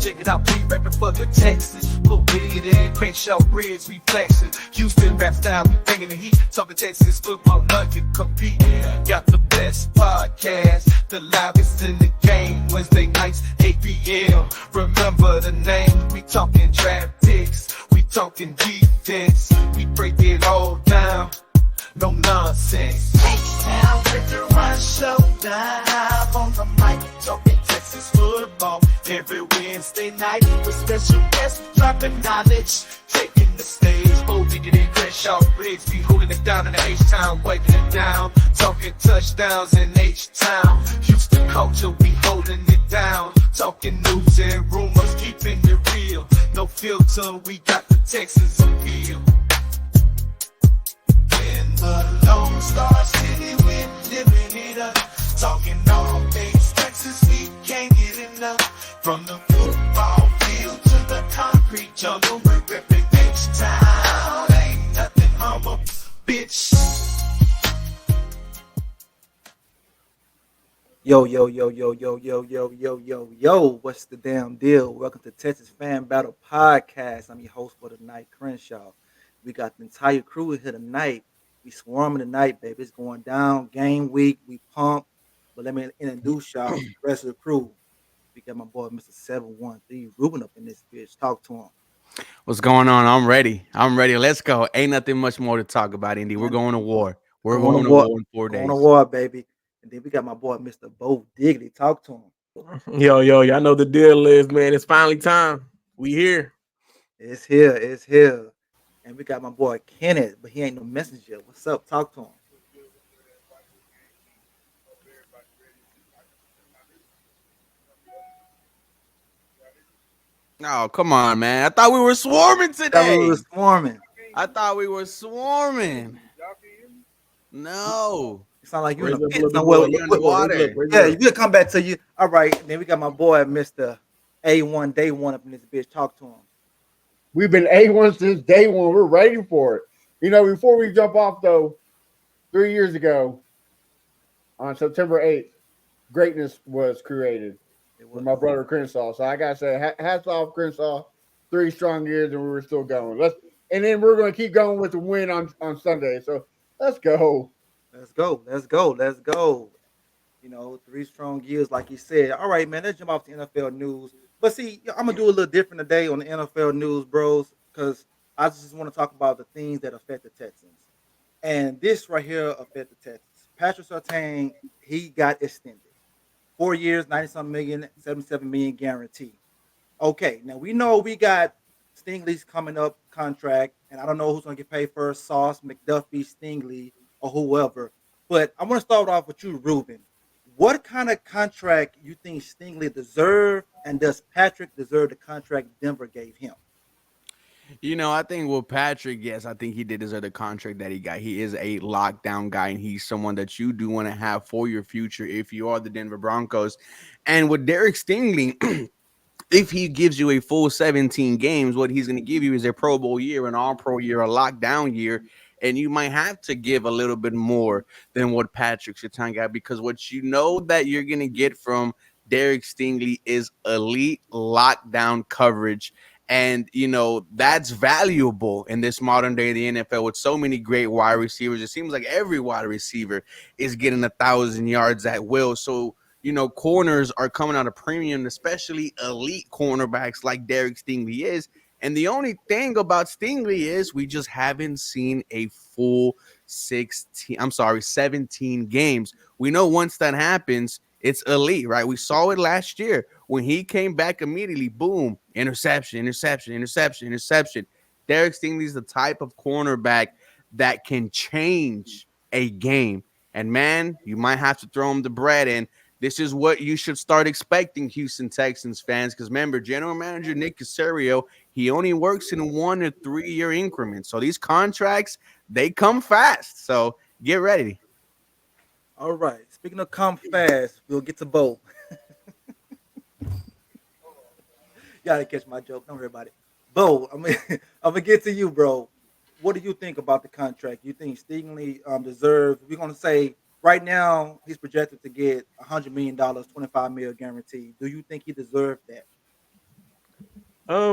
Check it out, we rapping for the Texans. Put it in, Crenshaw Bridge, we flexing. Houston rap style, we bringing the heat. Talking Texas football, none can compete. Got the best podcast, the loudest in the game. Wednesday nights, 8 p.m. Remember the name, we talking draft picks. We talking defense, we break it all down. No nonsense. H-Town with the Run Show, live on the mic, talking Texas football. Every Wednesday night with special guests, dropping knowledge, taking the stage. Digging in Crenshaw Briggs, be holding it down in the H-Town, wiping it down. Talking touchdowns in H-Town. Houston culture, we holding it down. Talking news and rumors, keeping it real. No filter, we got the Texans appeal. In the Lone Star City, we're living it up. Talking all things Texas, we can't get enough. From the football field to the concrete jungle, we're ripping H-Town. Ain't nothing humble, bitch. Yo, what's the damn deal? Welcome to Texas Fan Battle Podcast. I'm your host for the night, Crenshaw. We got the entire crew here tonight. We swarming tonight, baby. It's going down. Game week. We pumped. But let me introduce y'all to the rest of the crew. We got my boy, Mr. 713, Ruben up in this bitch. Talk to him. What's going on? I'm ready. Let's go. Ain't nothing much more to talk about, Indy. We're going to war. We're going to war in 4 days. Going to war, baby. And then we got my boy, Mr. Bo Diggity. Talk to him. Yo, y'all know the deal is, man. It's finally time. We here. It's here. And we got my boy Kenneth, but he ain't no messenger. What's up? Talk to him. Oh, come on, man. I thought we were swarming today. I thought we were swarming. No. It sound like you're in the water. Yeah, we'll come back to you. All right. Then we got my boy, Mr. A1 Day 1 up in this bitch. Talk to him. We've been A1 since day one. We're ready for it. You know, before we jump off, though, 3 years ago, on September 8th, greatness was created with my brother Crenshaw. So I got to say, hats off, Crenshaw. 3 strong years, and we were still going. And then we're going to keep going with the win on Sunday. So let's go. Let's go. You know, 3 strong years, like you said. All right, man, let's jump off to NFL news. But see, I'm going to do a little different today on the NFL news, bros, because I just want to talk about the things that affect the Texans. And this right here affect the Texans. Patrick Surtain, he got extended. 4 years, 90-something million, 77 million guarantee. Okay, now we know we got Stingley's coming up contract, and I don't know who's going to get paid first, Sauce, McDuffie, Stingley, or whoever. But I want to start off with you, Ruben. What kind of contract you think Stingley deserved, and does Patrick deserve the contract Denver gave him? You know, I think with Patrick, yes, I think he did deserve the contract that he got. He is a lockdown guy, and he's someone that you do want to have for your future if you are the Denver Broncos. And with Derek Stingley, if he gives you a full 17 games, what he's going to give you is a Pro Bowl year, an All-Pro year, a lockdown year. And you might have to give a little bit more than what Patrick Surtain got, because what you know that you're going to get from Derek Stingley is elite lockdown coverage. And, you know, that's valuable in this modern day of the NFL with so many great wide receivers. It seems like every wide receiver is getting 1,000 yards at will. So, you know, corners are coming out of premium, especially elite cornerbacks like Derek Stingley is. And the only thing about Stingley is we just haven't seen a full 17 games. We know once that happens, it's elite, right? We saw it last year when he came back immediately, boom, interception. Derek Stingley is the type of cornerback that can change a game. And, man, you might have to throw him the bread in. This is what you should start expecting, Houston Texans fans, because remember, General Manager Nick Caserio, he only works in 1 to 3 year increments. So these contracts, they come fast. So get ready. All right. Speaking of come fast, we'll get to Bo. Gotta catch my joke. Don't worry about it. Bo, I'm gonna get to you, bro. What do you think about the contract? You think Stingley deserves? We're gonna say right now he's projected to get $100 million, $25 million guaranteed. Do you think he deserved that? I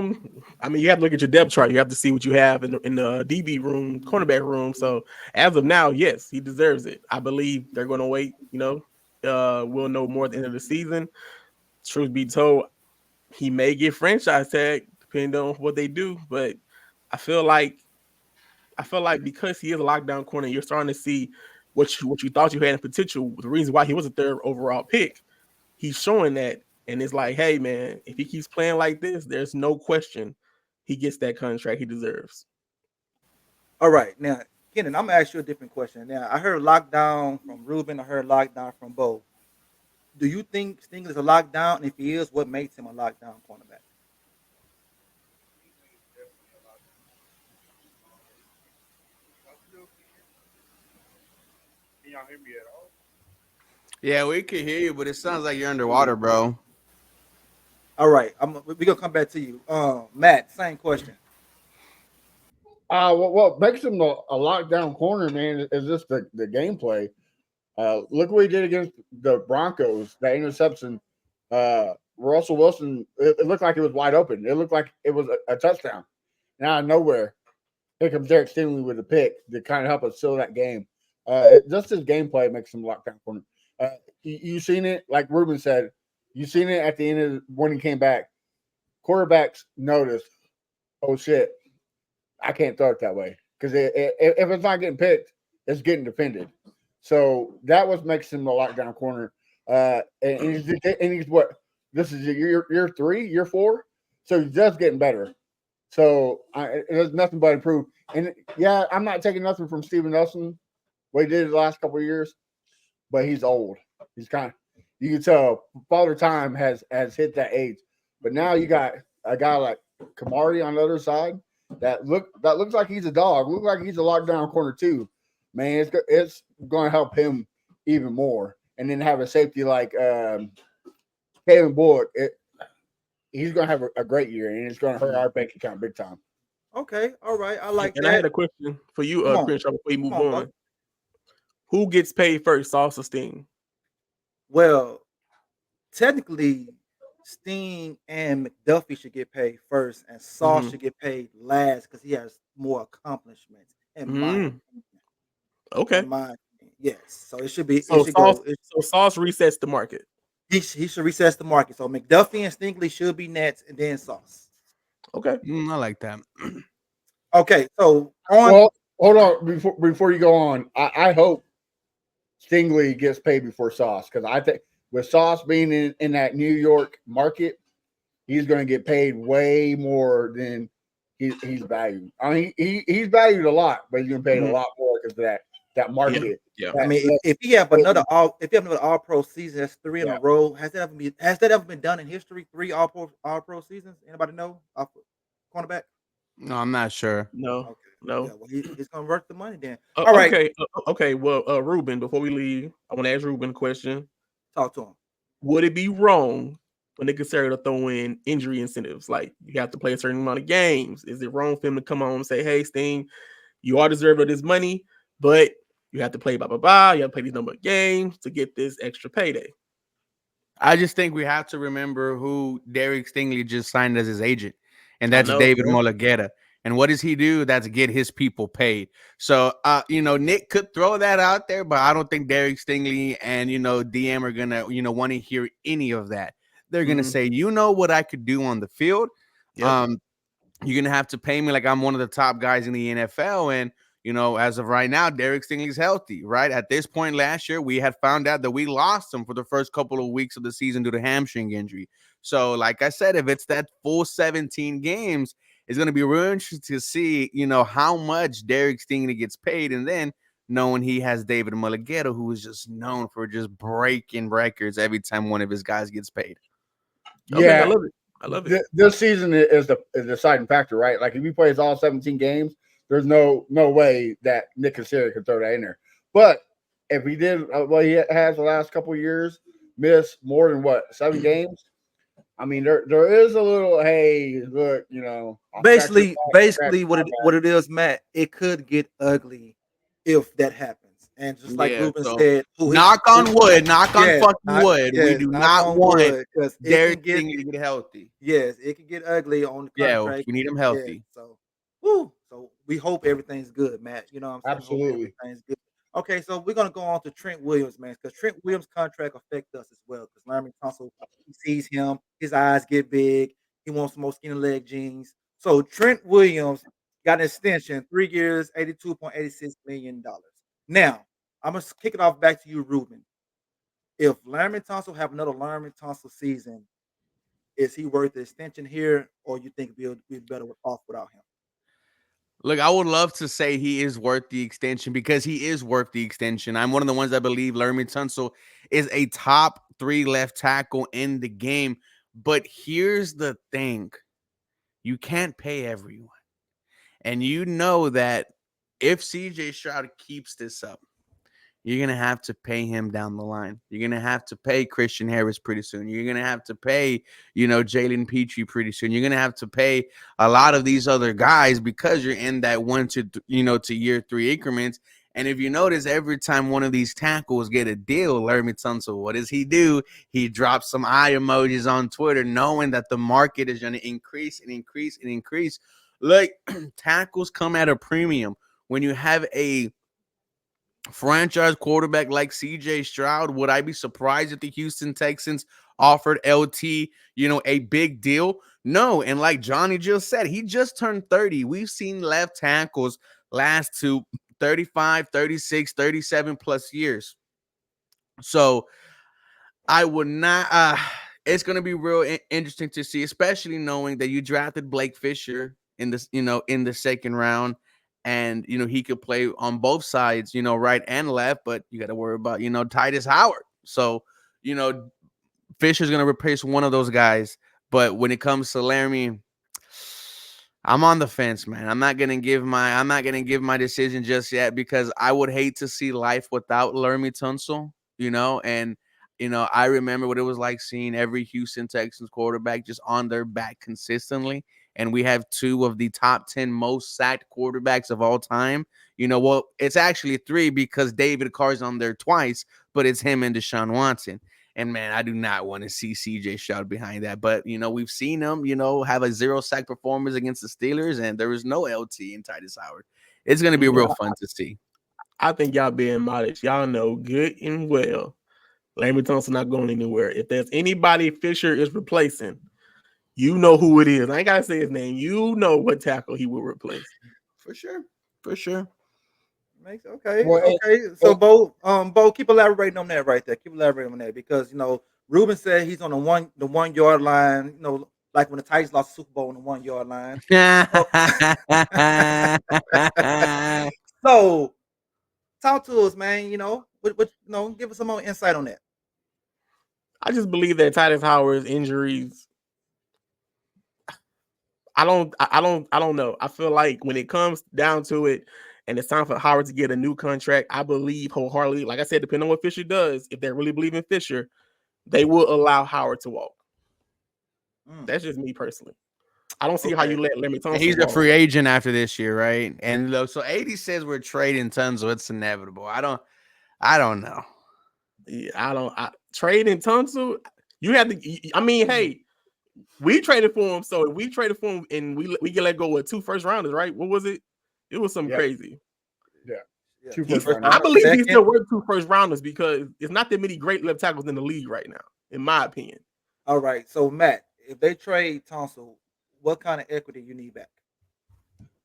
mean, you have to look at your depth chart. You have to see what you have in the DB room, cornerback room. So as of now, yes, he deserves it. I believe they're going to wait. We'll know more at the end of the season. Truth be told, he may get franchise tag depending on what they do. But I feel like because he is a lockdown corner, you're starting to see what you thought you had in potential. The reason why he was a third overall pick, he's showing that. And it's like, hey, man, if he keeps playing like this, there's no question he gets that contract he deserves. All right, now, Kenan, I'm gonna ask you a different question. Now, I heard lockdown from Ruben. I heard lockdown from Bo. Do you think Stingley is a lockdown? And if he is, what makes him a lockdown cornerback? Can y'all hear me at all? Yeah, we could hear you, but it sounds like you're underwater, bro. All right, we're gonna come back to you. Matt, same question. What makes him a lockdown corner, man, is just the gameplay. Look what he did against the Broncos. That interception. Russell Wilson, it looked like it was wide open. It looked like it was a touchdown. And out of nowhere, here comes Derek Stingley with a pick to kind of help us seal that game. Just his gameplay makes him lockdown corner. You seen it, like Ruben said, you seen it at the end of when he came back. Quarterbacks noticed, oh shit, I can't throw it that way. Because if it's not getting picked, it's getting defended. So that was makes him the lockdown corner. And he's what? This is year 3, year 4. So he's just getting better. So there's nothing but improve. And yeah, I'm not taking nothing from Steven Nelson, what he did the last couple of years, but he's old. He's kind of, you can tell Father Time has hit that age. But now you got a guy like Kamari on the other side that looks like he's a dog. Looks like he's a lockdown corner too. Man, it's going to help him even more. And then have a safety like Kevin Bullock. He's going to have a great year, and it's going to hurt our bank account big time. Okay, all right, I like And that. I had a question for you, Crenshaw, before you move on. Bud. Who gets paid first, Sauce or Sting? Well, technically, Sting and McDuffie should get paid first, and Sauce should get paid last because he has more accomplishments. In my opinion. Okay. In my opinion, yes. So it should be. So it should Sauce, go. so Sauce resets the market. He should recess the market. So McDuffie and Stingley should be next, and then Sauce. Okay. I like that. Okay, so on. Well, hold on before you go on. I hope Stingley gets paid before Sauce because I think with Sauce being in that New York market, he's going to get paid way more than he's valued. I mean, he's valued a lot, but he's going to pay a lot more because of that market. Yeah. I mean, if he have another all pro season, that's 3 in a row. Has that ever been done in history? 3 all pro seasons? Anybody know? Cornerback? No, I'm not sure. No. Okay. No. Yeah, well, he's gonna worth the money then. All right. Okay. Okay. Well, Ruben, before we leave, I want to ask Ruben a question. Talk to him. Would it be wrong when they consider to throw in injury incentives? Like you have to play a certain amount of games. Is it wrong for him to come on and say, hey, Sting, you are deserving of this money, but you have to play blah, blah, blah. You have to play these number of games to get this extra payday. I just think we have to remember who Derek Stingley just signed as his agent, and that's David Mulugheta. And what does he do? That's get his people paid. So, Nick could throw that out there, but I don't think Derek Stingley and, DM are going to, want to hear any of that. They're going to say, you know what I could do on the field? Yep. You're going to have to pay me like I'm one of the top guys in the NFL. And, as of right now, Derek Stingley's healthy, right? At this point last year, we had found out that we lost him for the first couple of weeks of the season due to hamstring injury. So, like I said, if it's that full 17 games, it's going to be real interesting to see, how much Derek Stingley gets paid. And then knowing he has David Mulugheta, who is just known for just breaking records every time one of his guys gets paid. Okay, yeah, I love it. This season is the deciding factor, right? Like if he plays all 17 games, there's no way that Nick Casario could throw that in there. But if he did what he has the last couple of years, miss more than 7 games. I mean, there is a little, hey, look, Basically, what it is, Matt. It could get ugly if that happens. And just like Yeah, Ruben so said, Knock on wood, knock on yes, fucking wood. We do knock not on want wood, because it Derek can get Stingley to get healthy. yes, it can get ugly on the Yeah, contract. we need him Yeah, healthy. so woo. So we hope everything's good, Matt. You know what I'm saying? Hope Absolutely. everything's good. Okay, so we're gonna go on to Trent Williams, man, because Trent Williams' contract affects us as well. Because Larry Tunsil, he sees him, his eyes get big, he wants some more skinny leg jeans. So Trent Williams got an extension, 3 years, $82.86 million. Now, I'm gonna kick it off back to you, Ruben. If Larry Tunsil have another Larry Tunsil season, is he worth the extension here, or you think we'll be better off without him? Look, I would love to say he is worth the extension because he is worth the extension. I'm one of the ones that believe Laremy Tunsil is a top 3 left tackle in the game. But here's the thing. You can't pay everyone. And you know that if CJ Stroud keeps this up, you're going to have to pay him down the line. You're going to have to pay Christian Harris pretty soon. You're going to have to pay, Jalen Petrie pretty soon. You're going to have to pay a lot of these other guys because you're in that 1 to year 3 increments. And if you notice, every time one of these tackles get a deal, Laremy Tunsil, what does he do? He drops some eye emojis on Twitter, knowing that the market is going to increase and increase and increase. Like, tackles come at a premium. When you have a franchise quarterback like CJ Stroud, would I be surprised if the Houston Texans offered LT, a big deal? No. And like Johnny just said, he just turned 30. We've seen left tackles last to 35, 36, 37 plus years. So I would not. It's going to be real interesting to see, especially knowing that you drafted Blake Fisher in this, in the second round, and he could play on both sides, right and left. But you got to worry about Titus Howard. So Fisher's going to replace one of those guys. But when it comes to Laramie, I'm on the fence, man. I'm not gonna give my decision just yet because I would hate to see life without Laramie Tunsil, and I remember what it was like seeing every Houston Texans quarterback just on their back consistently. And we have 2 of the top 10 most sacked quarterbacks of all time. Well, it's actually 3 because David Carr's on there twice, but it's him and Deshaun Watson. And man, I do not want to see CJ Stroud behind that. But we've seen him, have a 0 sack performance against the Steelers, and there was no LT in Titus Howard. It's going to be real fun to see. I think y'all being modest. Y'all know good and well Laremy Tunsil not going anywhere. If there's anybody Fisher is replacing, you know who it is. I ain't gotta say his name. You know what tackle he will replace. For sure. Okay. Well, Okay. So Bo, keep elaborating on that right there. Keep elaborating on that because Ruben said he's on the 1 yard line. Like when the Titans lost the Super Bowl on the 1 yard line. So talk to us, man. Give us some more insight on that. I just believe that Titus Howard's injuries. I don't know. I feel like when it comes down to it, and it's time for Howard to get a new contract, I believe wholeheartedly, like I said, depending on what Fisher does, if they really believe in Fisher, they will allow Howard to walk. That's just me personally. I don't see how you let Laremy Tunsil He's walk. a free agent after this year, right? And so 80 says we're trading Tunsil. It's inevitable. I don't know. Yeah, trading Tunsil. You have to. I mean, hey, we traded for him. So if we traded for him and we can let go with 2 first rounders, right? What was it? It was something crazy. Yeah. 2 first rounders. I believe he's still worth 2 first rounders because it's not that many great left tackles in the league right now, in my opinion. All right. So Matt, if they trade Tunsil, what kind of equity you need back?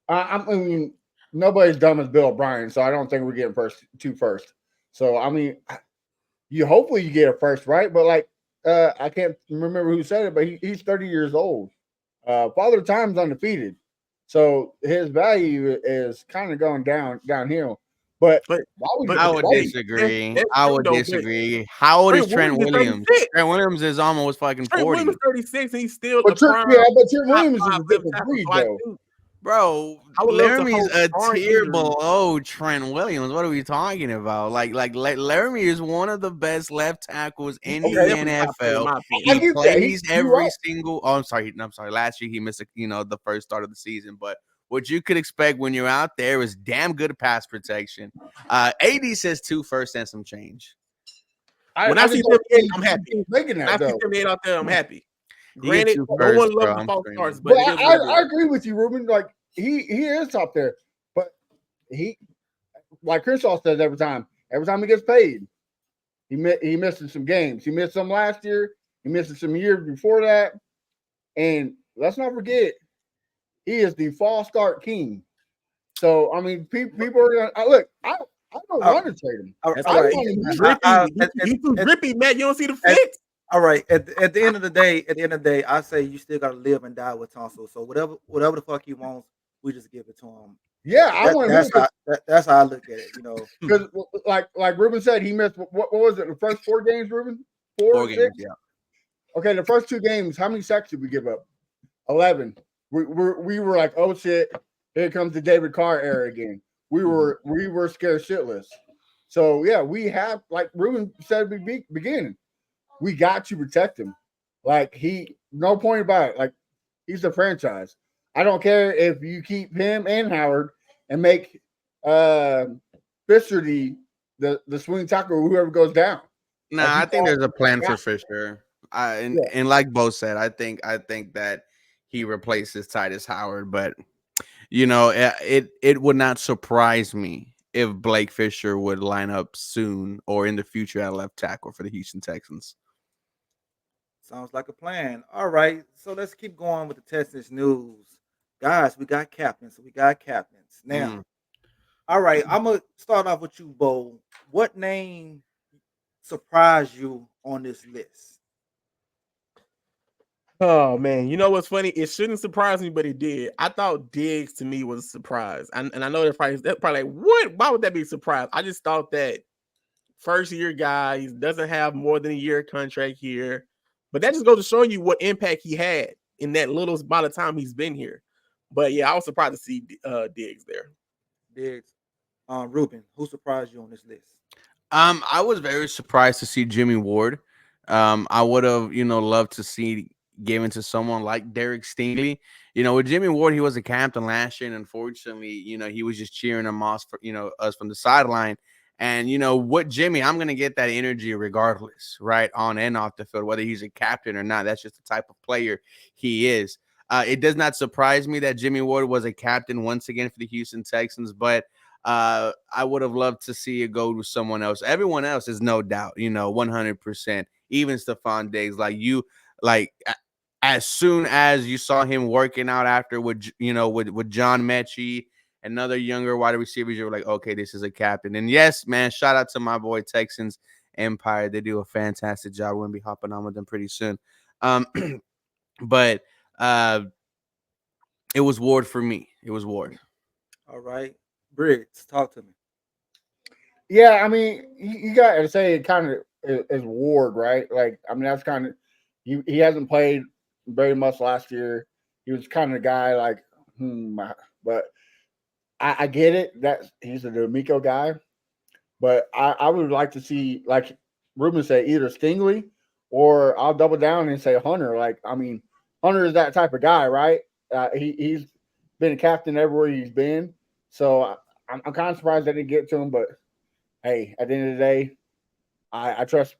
I mean, nobody's dumb as Bill O'Brien, so I don't think we're getting 2 first. So I mean, hopefully you get a first, right? But like, I can't remember who said it, but he's 30 years old. Father Time's undefeated, so his value is kind of going downhill. But I would disagree. How old is Trent Williams? Trent Williams is almost fucking 40. Trent Williams 36, and he's still but Trent Williams is a different breed, though. Bro, Laramie's a tier below Trent Williams. What are we talking about? Like Laramie is one of the best left tackles in the NFL. He plays every single. Oh, I'm sorry. Last year he missed, the first start of the season. But what you could expect when you're out there is damn good pass protection. AD says 2 first and some change. When I see 78, I'm happy. Making When I that see though. 78 out there, I'm happy. You get Granted, 2 no first, one bro. loves the I'm false screaming. starts, But but it is what it I is. agree with you, Ruben. Like he is up there, but he, like Crenshaw says every time he gets paid, he misses some games. He missed some last year. He missed some years before that, and let's not forget, he is the false start king. So I mean, people are gonna look. I don't want to trade him. That's all why right. he's drippy. He's too drippy, Matt. You don't see the flicks. All right. At the end of the day, I say you still gotta live and die with Tonsil. So whatever the fuck he wants, we just give it to him. Yeah, I want that's how I look at it. You know, because like Ruben said, he missed what was it? The first 4 games, Ruben? 4 6? games, yeah. Okay, the first 2 games, how many sacks did we give up? 11. We were like, oh shit, here comes the David Carr era again. We were scared shitless. So yeah, we have, like Ruben said at the beginning, we got to protect him. Like no point about it. Like he's the franchise. I don't care if you keep him and Howard and make Fisher the swing tackle or whoever goes down. Nah, Like, I think there's a plan for Fisher. And like Bo said, I think that he replaces Titus Howard, but you know, it would not surprise me if Blake Fisher would line up soon or in the future at left tackle for the Houston Texans. sounds like a plan. All right, so let's keep going with the Texans news, guys. We got captains. Now. All right, I'm gonna start off with you, Bo. What name surprised you on this list? Oh man, you know what's funny? It shouldn't surprise me, but it did. I thought Diggs to me was a surprise, and I know that's probably like, what? Why would that be a surprise? I just thought that first year guy, he doesn't have more than a year contract here, but that just goes to show you what impact he had in that little amount of time he's been here. But yeah, I was surprised to see Diggs there. Diggs, Ruben, who surprised you on this list? I was very surprised to see Jimmy Ward. I would have, loved to see given to someone like Derek Stingley. With Jimmy Ward, he was a captain last year, and unfortunately, he was just cheering him off for, us from the sideline. And what Jimmy, I'm gonna get that energy regardless, right, on and off the field, whether he's a captain or not. That's just the type of player he is. It does not surprise me that Jimmy Ward was a captain once again for the Houston Texans, but I would have loved to see it go to someone else. Everyone else is no doubt, 100%. Even Stephon Diggs, as soon as you saw him working out after with John Mechie, another younger wide receivers, you were like, okay, this is a captain. And yes, man, shout out to my boy Texans Empire. They do a fantastic job. We're gonna be hopping on with them pretty soon. But it was Ward for me. It was Ward. All right, Briggs, talk to me. Yeah, I mean, you got to say it kind of is Ward, right? Like, I mean, that's kind of he hasn't played very much last year. He was kind of the guy like, but I get it that he's a D'Amico guy, but I would like to see, like Ruben said, either Stingley or I'll double down and say Hunter. Like, I mean, Hunter is that type of guy, right? He's been a captain everywhere he's been, so I'm kind of surprised I didn't get to him. But hey, at the end of the day, I trust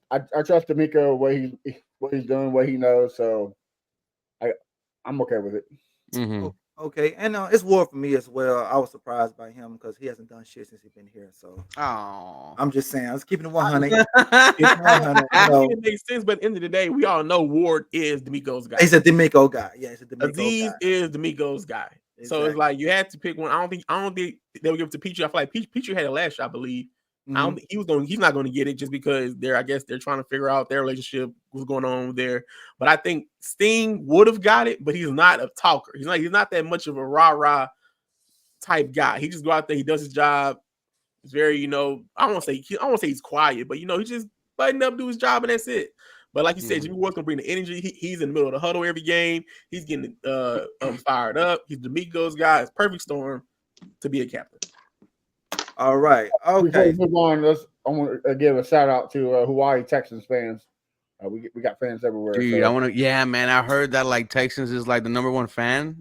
D'Amico what he's doing, what he knows. So I'm okay with it. Mm-hmm. Okay, and it's Ward for me as well. I was surprised by him because he hasn't done shit since he's been here. So I'm just saying, I was keeping it 100. It makes sense, but at the end of the day, we all know Ward is D'Amico's guy. He's a D'Amico guy. Yeah, he's a D'Amico Aziz guy. is D'Amico's guy. Exactly. So it's like you had to pick one. I don't think they'll give it to Petrie. I feel like Petrie had it last year, I believe. Mm-hmm. I don't think he's not going to get it just because I guess they're trying to figure out their relationship, what's going on there. But I think Sting would have got it, but he's not a talker. He's not that much of a rah-rah type guy. He just go out there, he does his job. It's very, I don't want to say he's quiet, but he just button up, do his job, and that's it. But like you said, Jimmy Ward's gonna bring the energy. He's in the middle of the huddle every game. He's getting fired up. He's D'Amico's guy. It's perfect storm to be a captain. All right. Okay. Before we move on, I want to give a shout out to Hawaii Texans fans. We got fans everywhere. Dude, I So want to. Yeah, man, I heard that like Texans is like the number one fan.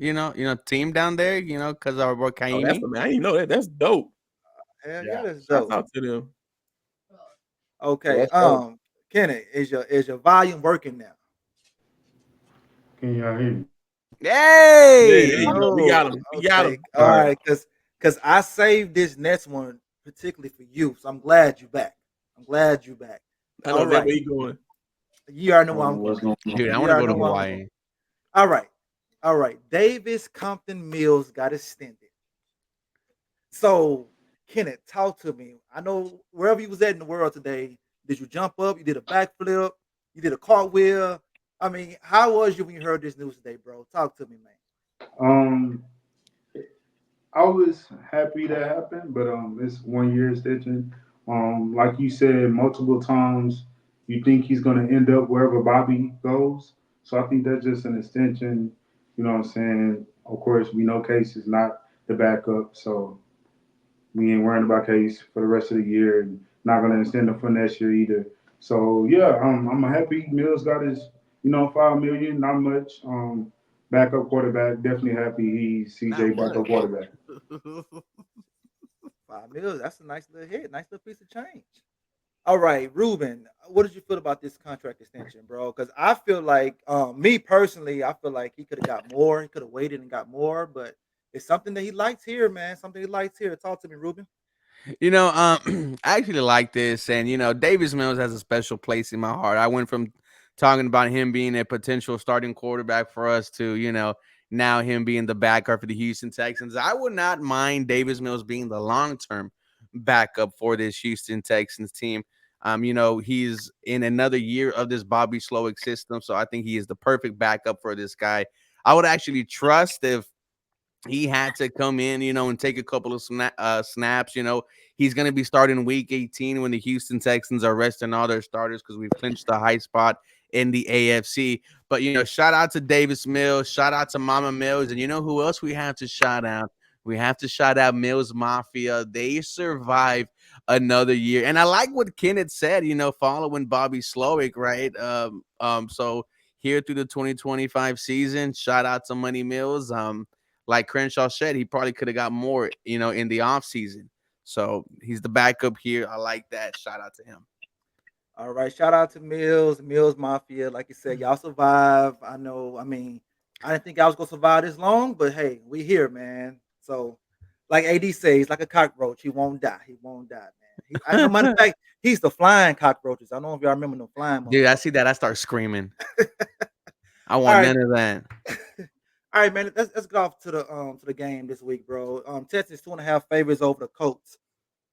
Team down there. Because of our boy Oh, that's Kaimi. the man. I didn't know that. That's dope. Hell yeah, yeah, that's Shouts dope. out to them. yeah, Okay, that's dope. Kenny, is your volume working now? Can y'all hear me? Yeah, there Hey, you go. We Oh, got him. We got okay. him. All All right. right, because I saved this next one particularly for you, so I'm glad you back. I'm glad you back. I know All exactly right, where you going. you already know I where don't know I'm what's going. going on. dude, I You want to already go to know where I'm going. Hawaii. All right, all right. Davis Compton Mills got extended. So, Kenneth, talk to me. I know wherever you was at in the world today, did you jump up? You did a backflip? You did a cartwheel? I mean, how was you when you heard this news today, bro? Talk to me, man. Um, I was happy that happened, but it's 1 year extension. Like you said multiple times, you think he's gonna end up wherever Bobby goes. So I think that's just an extension. You know what I'm saying? Of course, we know Case is not the backup, so we ain't worrying about Case for the rest of the year, and not gonna extend him for next year either. So yeah, I'm happy Mills got his 5 million, not much. Backup quarterback, definitely happy he's Not CJ much. backup quarterback. $5 million. That's a nice little hit, nice little piece of change. All right, Ruben, what did you feel about this contract extension, bro? Because I feel like, me personally, I feel like he could have got more. He could have waited and got more, but it's something that he likes here, man. Something he likes here. Talk to me, Ruben. I actually like this, and Davis Mills has a special place in my heart. I went from talking about him being a potential starting quarterback for us to, now him being the backup for the Houston Texans. I would not mind Davis Mills being the long-term backup for this Houston Texans team. He's in another year of this Bobby Slowick system, so I think he is the perfect backup for this guy. I would actually trust if he had to come in, and take a couple of snaps. He's going to be starting week 18 when the Houston Texans are resting all their starters because we've clinched the high spot in the AFC. But, shout out to Davis Mills, shout out to Mama Mills. And you know who else we have to shout out? We have to shout out Mills Mafia. They survived another year. And I like what Kenneth said, following Bobby Slowick, right? So here through the 2025 season, shout out to Money Mills. Like Crenshaw said, he probably could have got more, in the offseason. So he's the backup here. I like that. Shout out to him. All right, shout out to Mills Mafia. Like you said, y'all survive. I know. I mean, I didn't think I was gonna survive this long, but hey, we here, man. So, like AD says, like a cockroach, he won't die. He won't die, man. No matter of fact, he's the flying cockroaches. I don't know if y'all remember the flying Dude, I motherfucker. see that. I start screaming. I All want right, none of that. all right, man. Let's get off to the game this week, bro. Texas 2.5 favorites over the Colts.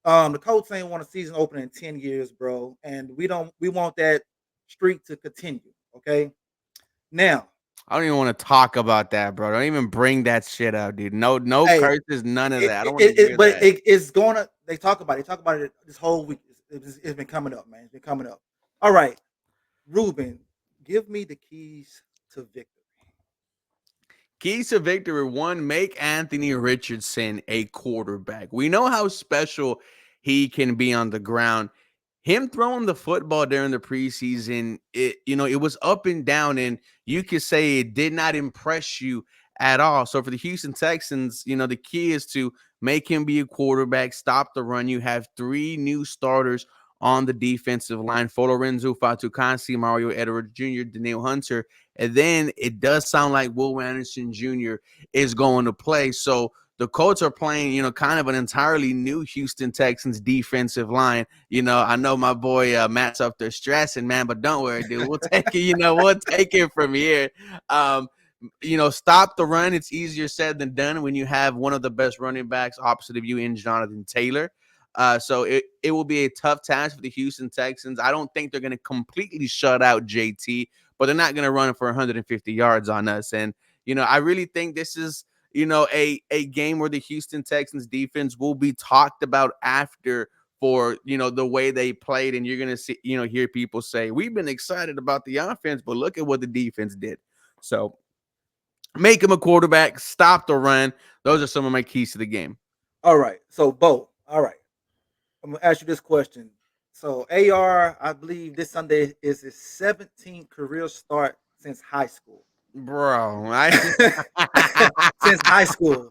The Colts ain't won a season opener in 10 years, bro. And we want that streak to continue. Okay. Now, I don't even want to talk about that, bro. Don't even bring that shit up, dude. No hey, curses, none of it, that. I don't want to it, hear it but that. it's gonna they talk about it this whole week. It's been coming up, man. It's been coming up. All right, Ruben, give me the keys to victory. Keys to victory: one, make Anthony Richardson a quarterback. We know how special he can be on the ground. Him throwing the football during the preseason, it was up and down, and you could say it did not impress you at all. So for the Houston Texans, the key is to make him be a quarterback, stop the run. You have three new starters on the defensive line: Folorenzo Fatukasi, Mario Edwards Jr., Daniel Hunter, and then it does sound like Will Anderson Jr. is going to play. So the Colts are playing, kind of an entirely new Houston Texans defensive line. I know my boy Matt's up there stressing, man, but don't worry, dude. We'll take it. We'll take it from here. Um, stop the run. It's easier said than done when you have one of the best running backs opposite of you in Jonathan Taylor. So it will be a tough task for the Houston Texans. I don't think they're going to completely shut out JT, but they're not going to run for 150 yards on us. And, I really think this is, a game where the Houston Texans defense will be talked about after for, the way they played. And you're going to see, hear people say, we've been excited about the offense, but look at what the defense did. So make him a quarterback, stop the run. Those are some of my keys to the game. All right. So, Bo, all right. I'm gonna ask you this question. So AR, I believe this Sunday is his 17th career start since high school. Bro. Since high school.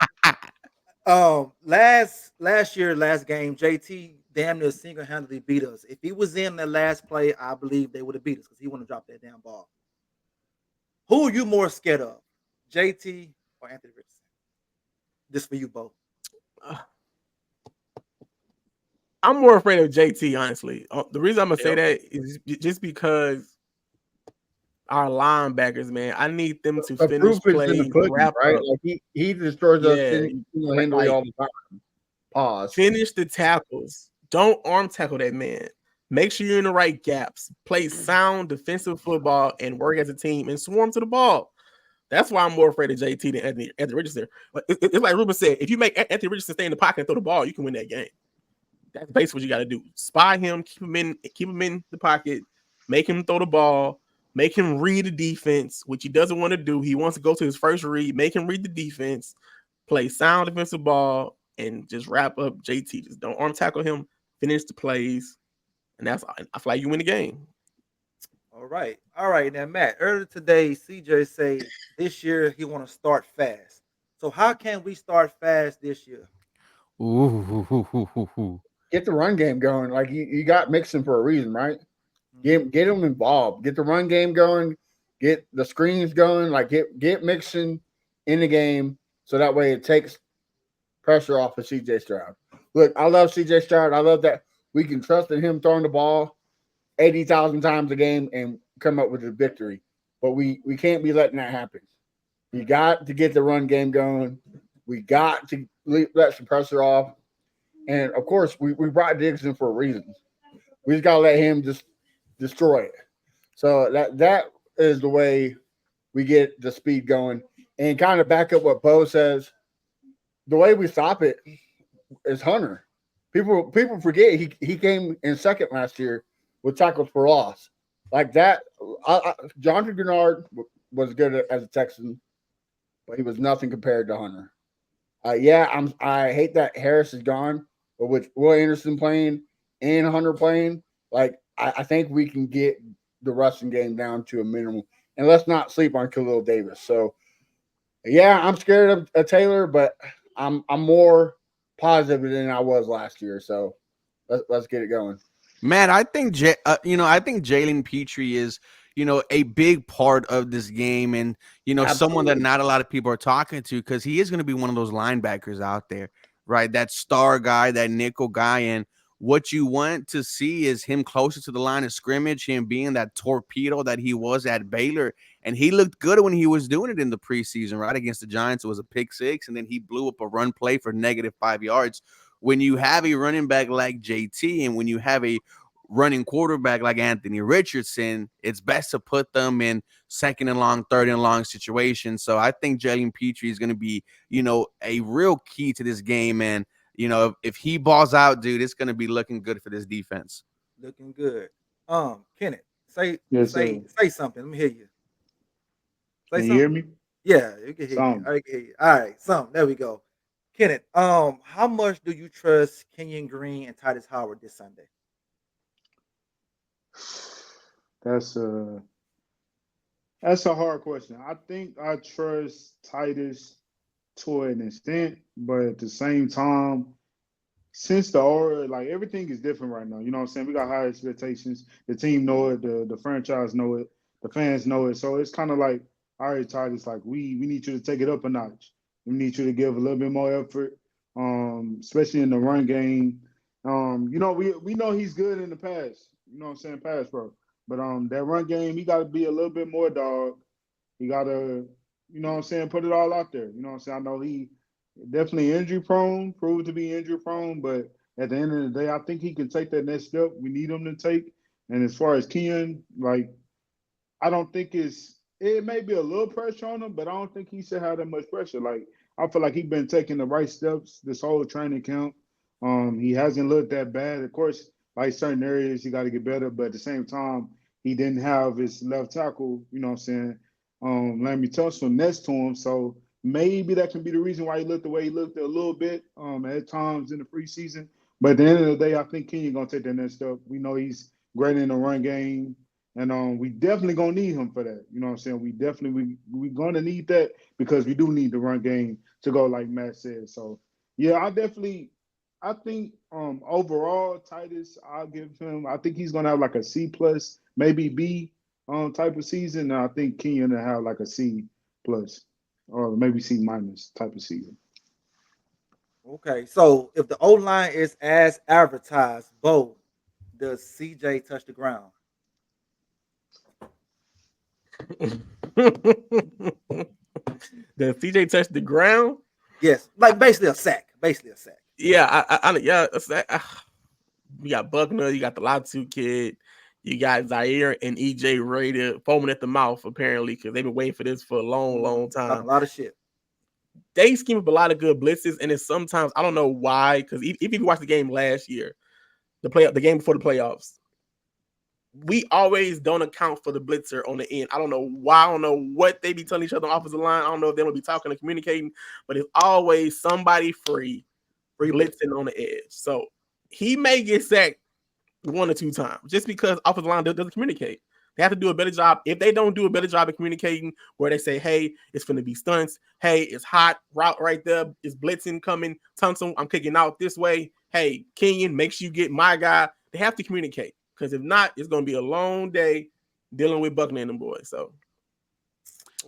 Last year, last game, JT damn near single handedly beat us. If he was in the last play, I believe they would have beat us because he wouldn't have dropped that damn ball. Who are you more scared of, JT or Anthony Richardson? This for you both. I'm more afraid of JT, honestly. The reason I'm gonna say Yep. that is just because our linebackers, man, I need them to The finish proof is in the plays, pudding, wrap right? up. Like he destroys us Yeah, single handedly like all the time. Pause. finish the tackles. Don't arm tackle that man. Make sure you're in the right gaps. Play sound defensive football and work as a team and swarm to the ball. That's why I'm more afraid of JT than Anthony Richardson. It's like Ruben said, if you make Anthony Richardson stay in the pocket and throw the ball, you can win that game. That's basically what you got to do. Spy him, keep him in the pocket, make him throw the ball, make him read the defense, which he doesn't want to do. He wants to go to his first read, make him read the defense, play sound defensive ball, and just wrap up JT. Just don't arm tackle him, finish the plays, and I feel like you win the game. All right. All right. Now, Matt, earlier today, CJ say this year he want to start fast. So how can we start fast this year? Ooh. Get the run game going. Like you got Mixon for a reason, right? Get them involved. Get the run game going. Get the screens going. Like get Mixon in the game so that way it takes pressure off of CJ Stroud. Look, I love CJ Stroud. I love that we can trust in him throwing the ball 80,000 times a game and come up with a victory. But we can't be letting that happen. We got to get the run game going. We got to let some pressure off. And of course, we brought Diggs in for a reason. We just gotta let him just destroy it. So that is the way we get the speed going. And kind of back up what Bo says, the way we stop it is Hunter. People forget he came in second last year with tackles for loss. Like that, Jonathan Grenard was good as a Texan, but he was nothing compared to Hunter. I hate that Harris is gone, but with Will Anderson playing and Hunter playing, like I think we can get the rushing game down to a minimum. And let's not sleep on Khalil Davis. So yeah, I'm scared of Taylor, but I'm more positive than I was last year. So let's get it going. Man, I think I think Jalen Petrie is, a big part of this game, and someone that Absolutely. not a lot of people are talking to, because he is going to be one of those linebackers out there, right? That star guy, that nickel guy, and what you want to see is him closer to the line of scrimmage, him being that torpedo that he was at Baylor, and he looked good when he was doing it in the preseason, right? Against the Giants, it was a pick six, and then he blew up a run play for -5 yards. When you have a running back like JT, and when you have a running quarterback like Anthony Richardson, it's best to put them in second and long, third and long situations. So I think Jalen Petrie is going to be, a real key to this game. And, if he balls out, dude, it's going to be looking good for this defense. Looking good. Kenneth, say Yes, say sir. say something. Let me hear you. Say Can you hear something. me? Yeah, you can hear you. Some. I can hear you. All right, something. There we go. Kenneth, how much do you trust Kenyon Green and Titus Howard this Sunday? That's that's a hard question. I think I trust Titus to an extent, but at the same time, since the aura, like everything is different right now. You know what I'm saying? We got high expectations. The team know it, the franchise know it, the fans know it. So it's kind of like, all right, Titus, like we need you to take it up a notch. We need you to give a little bit more effort, especially in the run game. We know he's good in the pass. You know what I'm saying? Pass pro. But that run game, he got to be a little bit more dog. He got to, you know what I'm saying, put it all out there. You know what I'm saying? I know he definitely injury prone, proved to be injury prone, but at the end of the day, I think he can take that next step we need him to take. And as far as Keon, like I don't think it may be a little pressure on him, but I don't think he should have that much pressure. Like I feel like he's been taking the right steps this whole training camp. He hasn't looked that bad. Of course, like certain areas he got to get better, but at the same time, he didn't have his left tackle, you know what I'm saying, Laramie Tunsil next to him. So maybe that can be the reason why he looked the way he looked a little bit at times in the preseason. But at the end of the day, I think Kenyon gonna take that next step. We know he's great in the run game, and we definitely gonna need him for that. You know what I'm saying? We definitely we gonna need that because we do need the run game to go like Matt said. So yeah, I think overall Titus, I'll give him. I think he's gonna have like a C plus, maybe B type of season. And I think Kenyon will have like a C plus or maybe C minus type of season. Okay, so if the O line is as advertised, Bo, does CJ touch the ground? Does CJ touch the ground? Yes, like basically a sack. Basically a sack. Yeah, yeah. You got Buckner, you got the Latu kid, you got Zaire and EJ ready foaming at the mouth apparently because they've been waiting for this for a long time. A lot of shit. They scheme up a lot of good blitzes, and it's sometimes I don't know why. Because if you watch the game last year, the game before the playoffs, we always don't account for the blitzer on the end. I don't know why. I don't know what they be telling each other on the offensive line. I don't know if they will be talking and communicating, but it's always somebody free blitzing on the edge. So he may get sacked 1 or 2 times just because offensive line doesn't communicate. They have to do a better job. If they don't do a better job of communicating, where they say, hey, it's going to be stunts. Hey, it's hot route right there. It's blitzing coming. Tunsil, I'm kicking out this way. Hey, Kenyon, make sure you get my guy. They have to communicate because if not, it's going to be a long day dealing with Buckner and them boys. So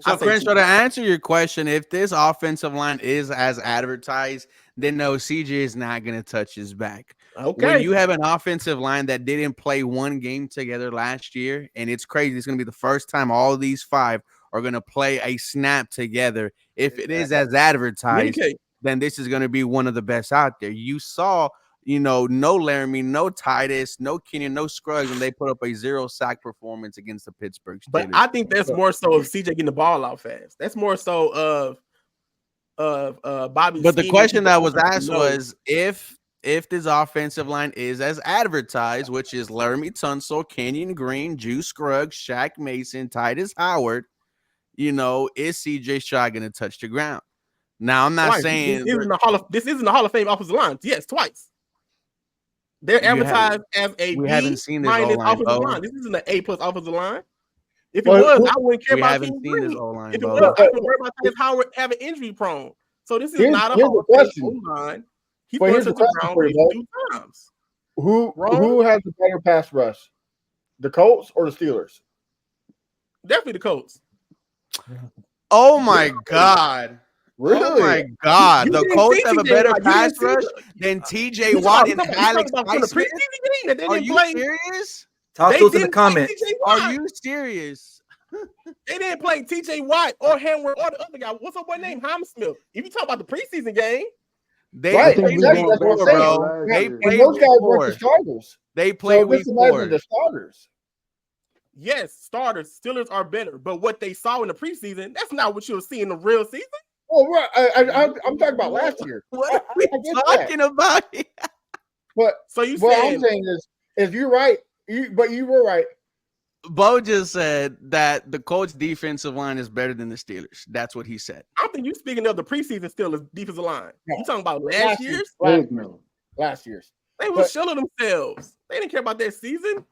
Crenshaw, to answer your question, if this offensive line is as advertised, then no, CJ is not going to touch his back. Okay. When you have an offensive line that didn't play one game together last year, and it's crazy, it's going to be the first time all these 5 are going to play a snap together. If it is as advertised, then this is going to be one of the best out there. You saw, no Laramie, no Titus, no Kenyon, no Scruggs, and they put up a 0 sack performance against the Pittsburgh Steelers. But I think that's more so of CJ getting the ball out fast. That's more so of Bobby. But the question that was asked was if this offensive line is as advertised, which is Laramie Tunsil, Kenyon Green, Juice Scruggs, Shaq Mason, Titus Howard, is CJ Stroud going to touch the ground? Now, I'm not saying this isn't the Hall of Fame offensive line. Yes, twice. They're advertised as a B minus offensive line. This isn't an A plus offensive line. If it was, I wouldn't care about Kenyon Green. If it was, I would worry about Titus Howard having injury prone. So this is not a Hall of Fame line. He put the ground for 2 times. Who has the better pass rush? The Colts or the Steelers? Definitely the Colts. Oh my God. Really? Oh my God. The Colts have a better pass rush than TJ Watt and Alex Highsmith? Are you serious? Talk to us in the comments. Are you serious? They didn't play TJ Watt or Hamler or the other guy. What's up, boy name? Highsmith. If you talk about the preseason game, they played week 4, bro. They played those guys week 4. were the starters. They played so week 4. The starters. Yes, starters. Steelers are better, but what they saw in the preseason, that's not what you'll see in the real season. Well, I'm talking about last year. What are we talking about here? But so you what I'm saying is you're right. But you were right. Bo just said that the Colts defensive line is better than the Steelers. That's what he said. I think you speaking of the preseason Steelers defensive line. You talking about last year's? Last year's. They were shilling themselves. They didn't care about that season.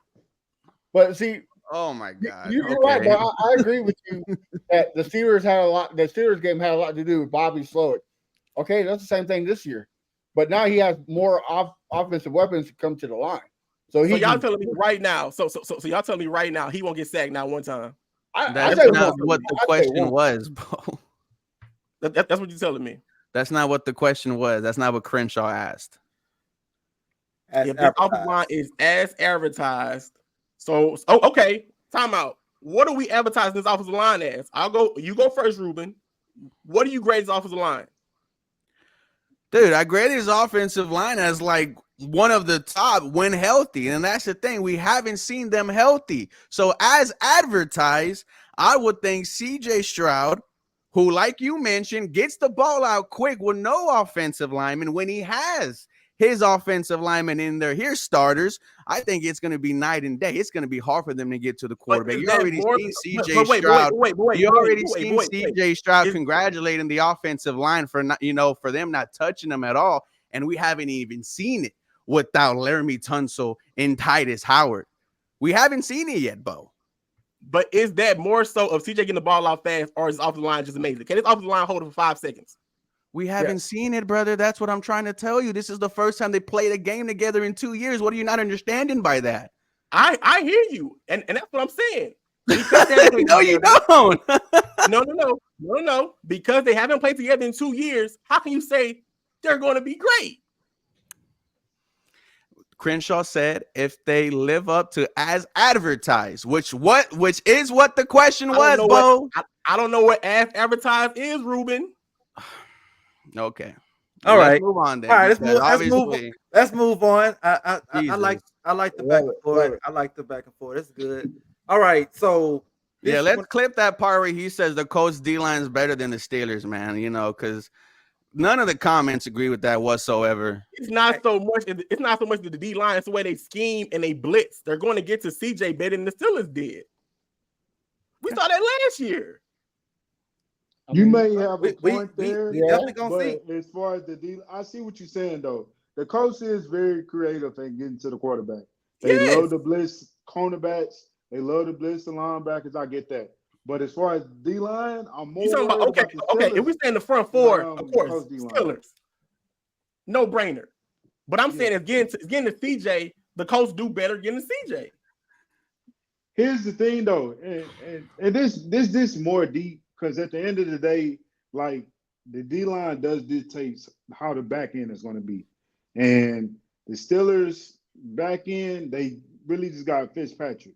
But see, oh my God, you're right. But I agree with you that the Steelers had a lot. The Steelers game had a lot to do with Bobby Slowick. Okay, that's the same thing this year, but now he has more offensive weapons to come to the line. So y'all telling me right now. So y'all telling me right now he won't get sacked not one time. That's not what the question was, bro. That's what you're telling me. That's not what the question was. That's not what Crenshaw asked. If the offensive line is as advertised, okay, timeout. What are we advertising this offensive line as? You go first, Ruben. What do you grade his offensive line? Dude, I grade his offensive line as like one of the top when healthy. And that's the thing. We haven't seen them healthy. So as advertised, I would think CJ Stroud, who, like you mentioned, gets the ball out quick with no offensive lineman. When he has his offensive lineman in there, here's starters. I think it's going to be night and day. It's going to be hard for them to get to the quarterback. You already seen CJ Stroud. You already seen CJ Stroud congratulating the offensive line for not, for them not touching them at all. And we haven't even seen it. without Laramie Tunsil and Titus Howard. We haven't seen it yet, Bo. But is that more so of CJ getting the ball out fast, or is off the line just amazing? Can his off the line hold it for 5 seconds? We haven't seen it, brother. That's what I'm trying to tell you. This is the first time they played a game together in 2 years. What are you not understanding by that? I hear you, and that's what I'm saying. Because they haven't played No, you don't. No. Because they haven't played together in 2 years, how can you say they're going to be great? Crenshaw said if they live up to as advertised, which is what the question was, Bo. I don't know what as advertised is, Ruben. Okay. All right. Let's move on then. All right, let's move on. I like the back and forth. I like the back and forth. It's good. All right, so let's clip that part where he says the Colts D-line is better than the Steelers, man. Because none of the comments agree with that whatsoever. It's not so much the D line. It's the way they scheme and they blitz. They're going to get to CJ better than the Steelers did. We saw that last year. You may have a point there. We definitely gonna see. As far as the D, I see what you're saying though. The coach is very creative in getting to the quarterback. They love the blitz cornerbacks. They love the blitz the linebackers. I get that. But as far as D line, I'm more worried about the Steelers. If we say in the front four, of course, Steelers, no brainer. But I'm saying it's getting to CJ. The Colts do better getting to CJ. Here's the thing though, and this more deep because at the end of the day, like the D line does dictate how the back end is going to be, and the Steelers back end they really just got Fitzpatrick.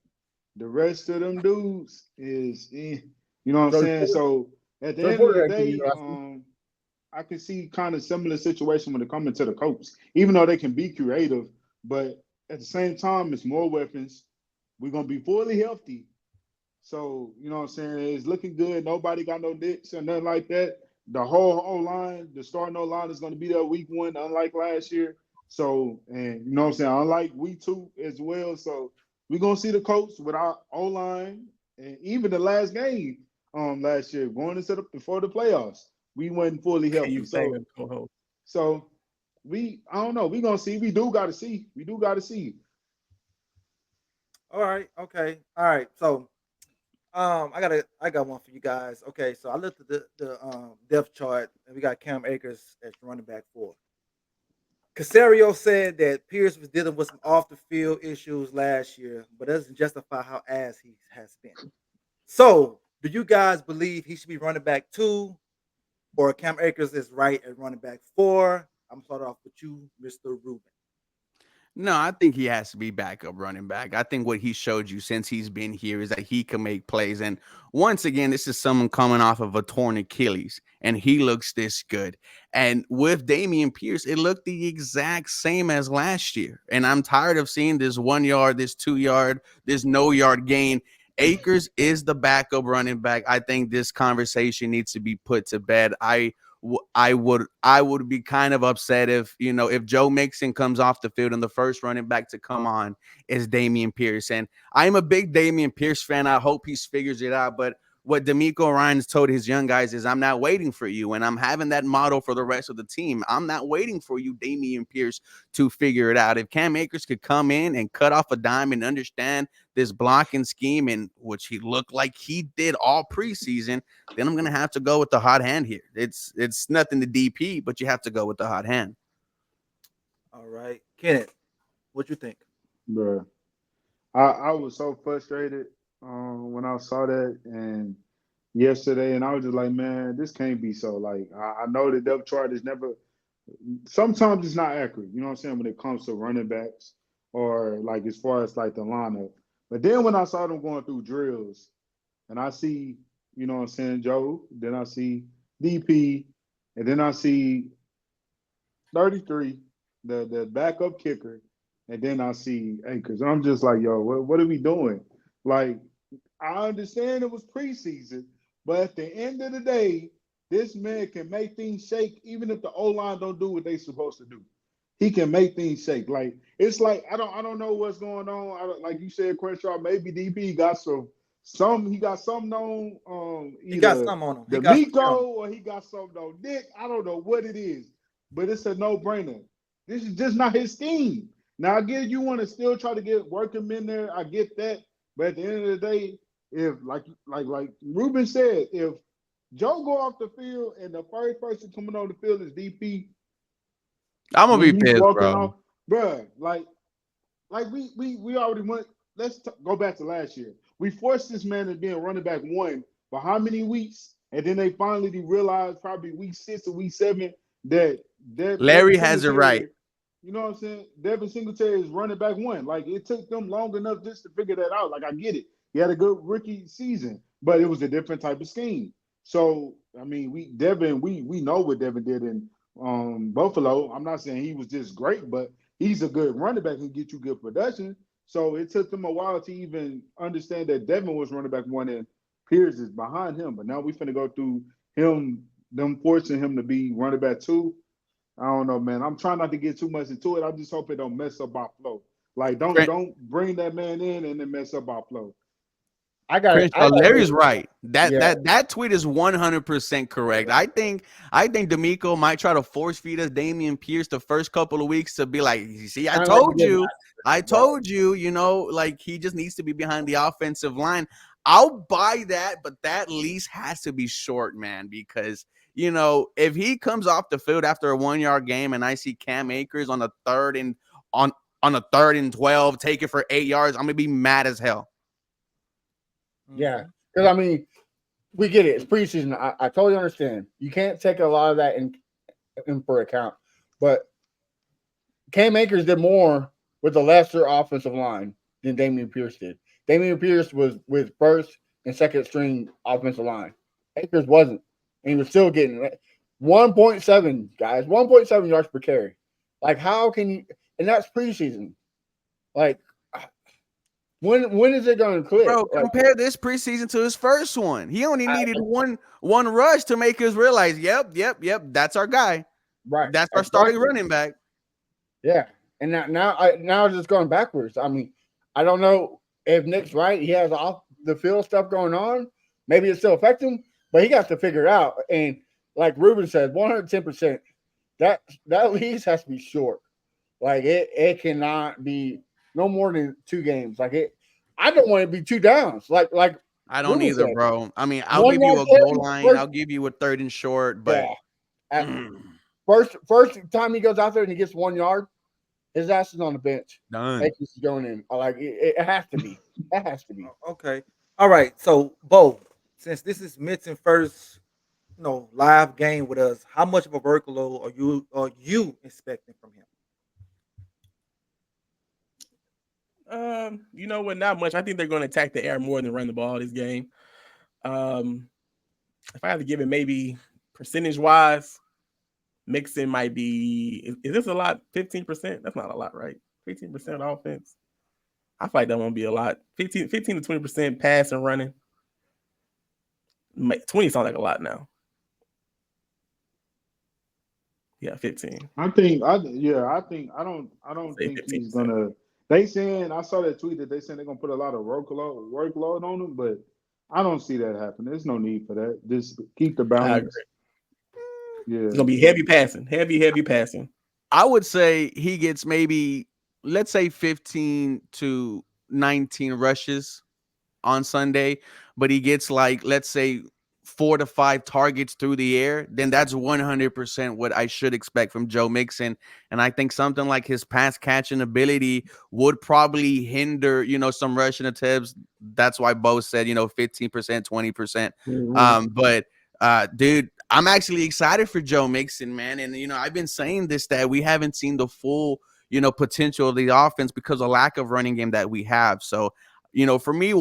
The rest of them dudes is, you know what I'm saying? So at the end of the day, I can see kind of similar situation when it comes to the Colts, even though they can be creative, but at the same time, it's more weapons. We're going to be fully healthy. So, you know what I'm saying? It's looking good. Nobody got no nicks or nothing like that. The whole O-line, the starting O-line is going to be there week 1, unlike last year. So, and you know what I'm saying? Unlike week 2 as well. So, we're going to see the Colts with our O-line and even the last game last year, going into before the playoffs, we weren't fully healthy. So I don't know. We're going to see. We do got to see. All right. Okay. All right. So, I got one for you guys. Okay. So I looked at the depth chart, and we got Cam Akers as running back 4. Casario said that Pierce was dealing with some off the field issues last year, but doesn't justify how ass he has been. So, do you guys believe he should be running back 2, or Cam Akers is right at running back 4? I'm starting off with you, Mr. Rubin. No, I think he has to be backup running back. I think what he showed you since he's been here is that he can make plays. And once again, this is someone coming off of a torn Achilles, and he looks this good. And with Dameon Pierce, it looked the exact same as last year. And I'm tired of seeing this 1 yard, this 2 yard, this no yard gain. Akers is the backup running back. I think this conversation needs to be put to bed. I would be kind of upset if Joe Mixon comes off the field and the first running back to come on is Dameon Pierce. And I'm a big Dameon Pierce fan. I hope he figures it out. But what D'Amico Ryans told his young guys is, I'm not waiting for you. And I'm having that motto for the rest of the team. I'm not waiting for you, Dameon Pierce, to figure it out. If Cam Akers could come in and cut off a dime and understand this blocking scheme, and which he looked like he did all preseason, then I'm going to have to go with the hot hand here. It's nothing to DP, but you have to go with the hot hand. All right. Kenneth, what you think? Bro, I was so frustrated when I saw that and yesterday, and I was just like, man, this can't be so. Like, I know the depth chart is never – sometimes it's not accurate, you know what I'm saying, when it comes to running backs or, like, as far as, like, the lineup. But then when I saw them going through drills and I see, you know what I'm saying, Joe, then I see DP, and then I see 33, the backup kicker, and then I see Akers. And I'm just like, yo, what are we doing? Like, I understand it was preseason, but at the end of the day, this man can make things shake even if the O-line don't do what they supposed to do. He can make things shake. Like, it's like I don't know what's going on. Like you said, Crenshaw, maybe DP got he got something on he got something on him. D'Amico or he got something on Nick. I don't know what it is, but it's a no-brainer. This is just not his scheme. Now, again, you want to still try to work him in there. I get that, but at the end of the day, if like Ruben said, if Joe go off the field and the first person coming on the field is DP I'm gonna when be he's pissed, walking bro. off, bruh, like we already went. Go back to last year. We forced this man to be a running back one for how many weeks, and then they finally realized probably week 6 or week 7 that Devin Larry has it right. Singletary, you know what I'm saying? Devin Singletary is running back one. Like it took them long enough just to figure that out. Like I get it. He had a good rookie season, but it was a different type of scheme. So I mean, we know what Devin did in Buffalo. I'm not saying he was just great, but he's a good running back who get you good production. So it took them a while to even understand that Devin was running back one and Pierce is behind him. But now we finna go through them forcing him to be running back two. I don't know, man. I'm trying not to get too much into it. I just hope it don't mess up our flow. Like don't bring that man in and then mess up our flow. I got it. Crenshaw, Larry's right. That Yeah. that tweet is 100% correct. I think D'Amico might try to force feed us Damian Pierce the first couple of weeks to be like, see, I told you, you know, like he just needs to be behind the offensive line. I'll buy that, but that leash has to be short, man, because you know, if he comes off the field after a 1 yard game and I see Cam Akers on a on a 3rd and 12, take it for 8 yards, I'm gonna be mad as hell. Yeah, because I mean, we get it. It's preseason. I totally understand. You can't take a lot of that in for account. But Cam Akers did more with the lesser offensive line than Damian Pierce did. Damian Pierce was with first and second string offensive line. Akers wasn't, and he was still getting 1.7 guys, 1.7 yards per carry. Like, how can you? And that's preseason. Like, when is it going to click? Bro, Like, compare this preseason to his first one. He only needed one rush to make us realize, yep, that's our guy. right, That's our starting running back. Yeah, and now it's just going backwards. I mean, I don't know if Nick's right. He has off the field stuff going on. Maybe it still affects him, but he got to figure it out. And like Ruben said, 110%. That leash has to be short. Like it cannot be no more than 2 games. Like it, I don't want it to be 2 downs. Like I don't Ruben either, said, bro. I mean, I'll 1 give you yard a carry, goal line. I'll give you a 3rd and short, but yeah. First time he goes out there and he gets 1 yard, his ass is on the bench. done. Akers is going in. Like it has to be. It has to be. Okay. All right. So, Bo, since this is Mitch's first, live game with us, how much of a workload are you expecting from him? You know what? Not much. I think they're going to attack the air more than run the ball this game. If I have to give it maybe percentage wise, Mixon might be. Is this a lot? 15%? That's not a lot, right? 15% offense. I feel like that won't be a lot. 15 to 20% pass and running. 20 sounds like a lot now. Yeah, 15. I don't think he's gonna. They saying I saw that tweet that they saying they're gonna put a lot of workload on him, but I don't see that happening. There's no need for that. Just keep the balance. Yeah, It's gonna be heavy passing, heavy passing. I would say he gets maybe, let's say 15 to 19 rushes on Sunday, but he gets like, let's say 4 to 5 targets through the air, then that's 100% what I should expect from Joe Mixon. And I think something like his pass catching ability would probably hinder, some rushing attempts. That's why Bo said, 15%, 20%. But dude, I'm actually excited for Joe Mixon, man. And, I've been saying this, that we haven't seen the full, potential of the offense because of lack of running game that we have. So, for me,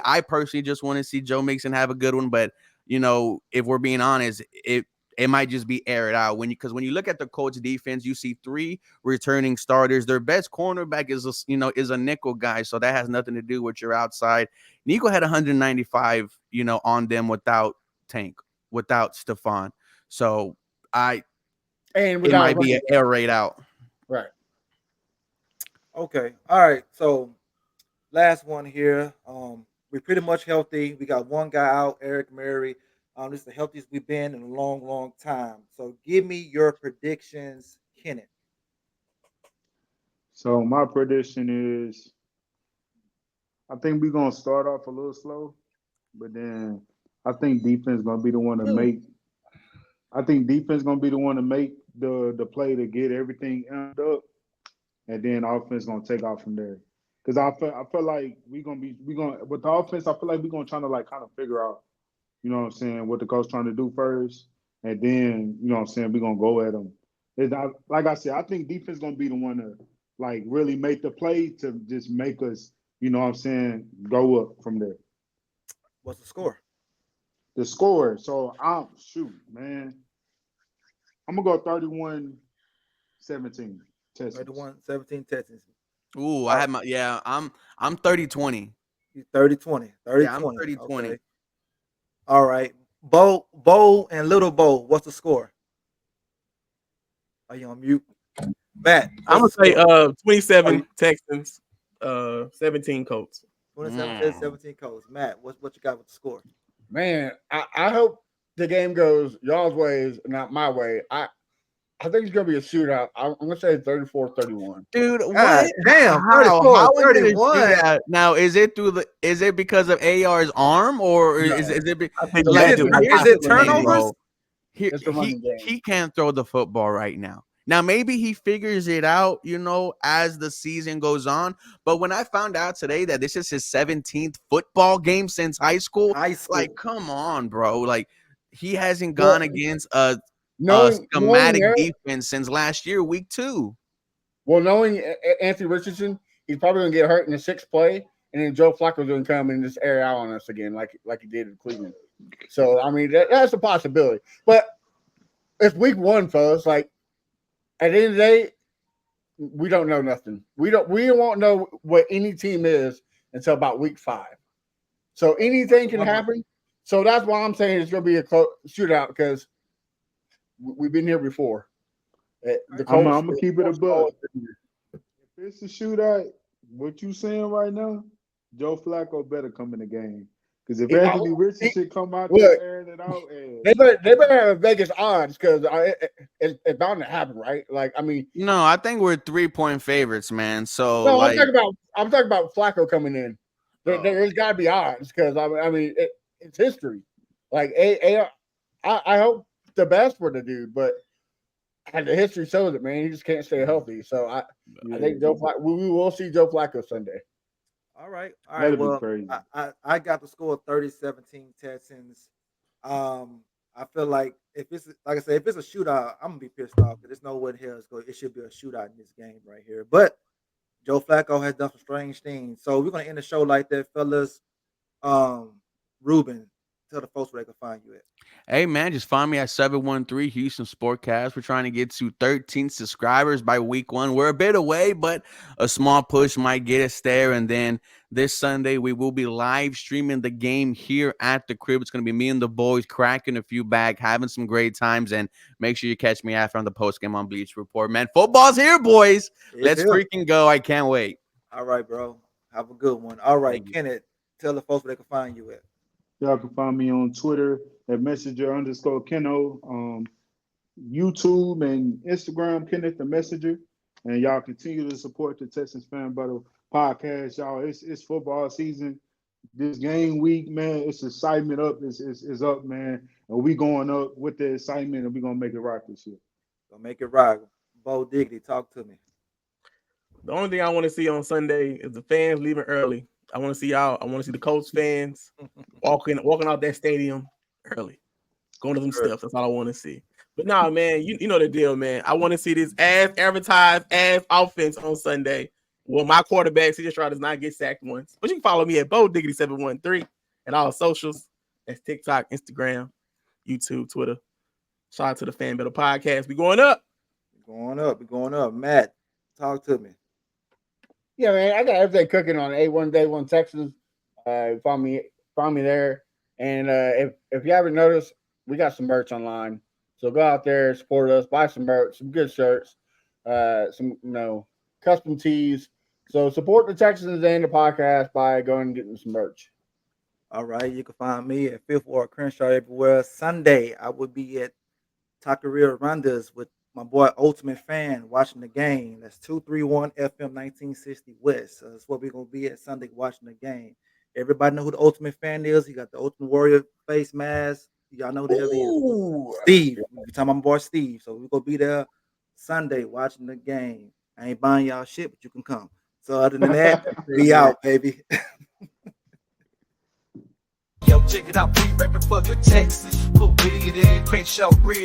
I personally just want to see Joe Mixon have a good one. But, if we're being honest, it might just be aired out because when you look at the Colts defense, you see 3 returning starters. Their best cornerback is a nickel guy. So that has nothing to do with your outside. Nico had 195, on them without Stephon. So it might be an air raid out. Right. Okay. All right. So last one here. We're pretty much healthy. We got one guy out, Eric Murray. This is the healthiest we've been in a long, long time. So give me your predictions, Kenneth. So my prediction is I think we're gonna start off a little slow, but then I think defense gonna be the one to make. I think defense gonna be the one to make the play to get everything amped up, and then offense gonna take off from there. Because I feel like we gonna with the offense. I feel like we're gonna try to like kind of figure out, you know what I'm saying, what the coach trying to do first, and then you know what I'm saying we're gonna go at them. Like I said, I think defense gonna be the one to like really make the play to just make us, you know what I'm saying, go up from there. What's the score? The score. So I'm shoot, man. I'm gonna go 31-17 Texans. 31-17 Texans. Ooh, All I right. had my I'm 30-20. You 30-20. Yeah, I'm 30-20. 30-20. Okay. All right. Bo and Little Bo, what's the score? Are you on mute? Matt, I'm what's gonna the say score? 27 Texans, 17 Colts. 27-17 Colts. Matt, what you got with the score? Man, I hope the game goes y'all's ways, not my way. I think it's gonna be a shootout. I'm gonna say 34-31. Dude, God what? damn, How? 34, How is it a 31. shootout? Now, is it because of AR's arm or No, is it I think Is like, it dude, is here's it the thing, turnovers? bro. He it's a he running game. he can't throw the football right now. Now maybe he figures it out, as the season goes on. But when I found out today that this is his 17th football game since high school, High school. like, come on, bro. Like, he hasn't Well, gone against a knowing schematic that, defense since last year, week 2. knowing Anthony Richardson, he's probably gonna get hurt in the sixth play, and then Joe Flacco's gonna come and just air out on us again, like he did in Cleveland. So I mean, that's a possibility. But it's week one, fellas. Like at the end of the day, we don't know nothing. We won't know what any team is until about week 5. So anything can happen. So that's why I'm saying it's gonna be a shootout because we've been here before. The I'm Colts. gonna keep it a buck. If it's a shootout, what you saying right now, Joe Flacco better come in the game. Because if Anthony Richardson come out there airing it out, and they better have Vegas odds because it's bound to happen, right? Like I mean, No, I think we're 3-point favorites, man. So no, like, I'm talking about Flacco coming in. There's got to be odds because I mean it's history. Like I hope the best for the dude, but the history shows it, man. He just can't stay healthy. So I think Joe Flacco, we will see Joe Flacco Sunday. All right. that'd be Well, crazy. I got the score 30-17 Texans. I feel like if it's like I said, if it's a shootout, I'm gonna be pissed off because there's no way in hell it should be a shootout in this game right here. But Joe Flacco has done some strange things. So we're gonna end the show like that, fellas. Ruben, tell the folks where they can find you at. hey man, just find me at 713 Houston Sportcast. We're trying to get to 13 subscribers by week 1. We're a bit away, but a small push might get us there. And then this Sunday, we will be live streaming the game here at the crib. It's going to be me and the boys cracking a few back, having some great times. And make sure you catch me after on the post game on Bleach Report. Man, football's here, boys. Let's freaking go. I can't wait. All right, bro. Have a good one. All right, Thank you. Kenneth, tell the folks where they can find you at. Y'all can find me on Twitter at Messenger_Keno, YouTube and Instagram, Kenneth the Messenger. And y'all continue to support the Texans Fan Battle podcast. Y'all, it's football season. This game week, man, it's excitement up. It's up, man. And we going up with the excitement, and we gonna make it right this year. Gonna make it right. Bo Diggity, talk to me. The only thing I want to see on Sunday is the fans leaving early. I want to see y'all. I want to see the Colts fans walking out that stadium early, going to some stuff. That's all I want to see. But nah, man, you know the deal, man. I want to see this as advertised as offense on Sunday. Well, my quarterback, CJ Stroud, does not get sacked once. But you can follow me at Bo Diggity 713 and all socials. That's TikTok, Instagram, YouTube, Twitter. Shout out to the Fan Battle Podcast. We going up. We're going up. Matt, talk to me. Yeah, man, I got everything cooking on A1 Day One Texans. Find me there. And if you haven't noticed, we got some merch online. So go out there, support us, buy some merch, some good shirts, some custom tees. So support the Texans and the podcast by going and getting some merch. All right, you can find me at Fifth Ward Crenshaw everywhere. Sunday, I will be at Taqueria Ronda's with my boy Ultimate Fan watching the game. That's 231 FM 1960 West. So that's where we're gonna be at Sunday watching the game. Everybody know who the Ultimate Fan is. He got the Ultimate Warrior face mask. Y'all know who the hell he is. Ooh. Steve. We talking about my boy Steve. So we're gonna be there Sunday watching the game. I ain't buying y'all shit, but you can come. So other than that, we out, baby. Yo, check it out, we rapping for the Texans. Put it in, Crenshaw Bridge.